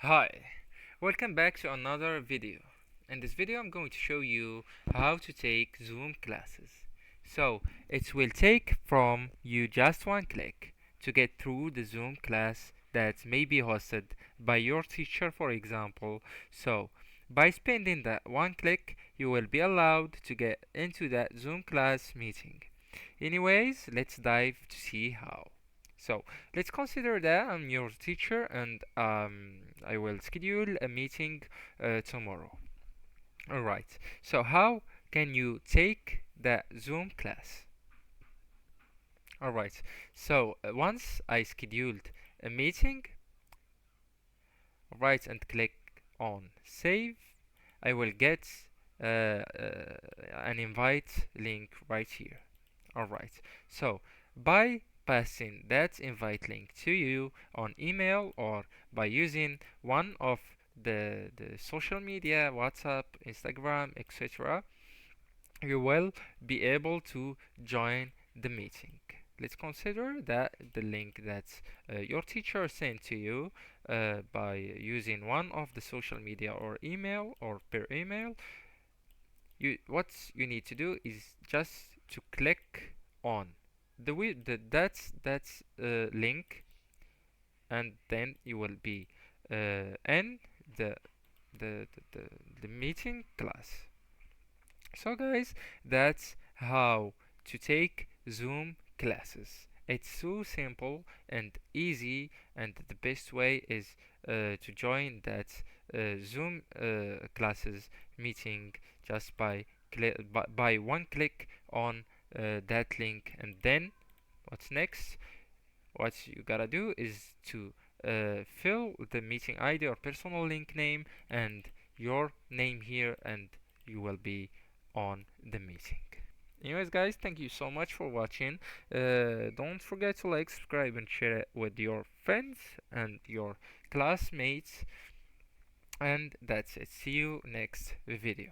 Hi, welcome back to another video. In this video I'm going to show you how to take Zoom classes. So it will take from you just one click to get through the Zoom class that may be hosted by your teacher, for example. So by spending that one click you will be allowed to get into that Zoom class meeting. Anyways, let's dive to see how. So let's consider that I'm your teacher and I will schedule a meeting tomorrow. Alright, so how can you take that Zoom class? Alright, so once I scheduled a meeting, right and click on save, I will get an invite link right here. Alright, so by passing that invite link to you on email or by using one of the social media, WhatsApp, Instagram, etc., you will be able to join the meeting. Let's consider that the link that your teacher sent to you by using one of the social media or email or per email, what you need to do is just to click on that's link, and then you will be in the, the meeting class. So guys, that's how to take Zoom classes. It's so simple and easy, and the best way is to join that Zoom classes meeting just by one click on that link. And then what's next? What you gotta do is to fill the meeting ID or personal link name and your name here, and you will be on the meeting. Anyways, guys, thank you so much for watching. Don't forget to like, subscribe, and share it with your friends and your classmates. And that's it. See you next video.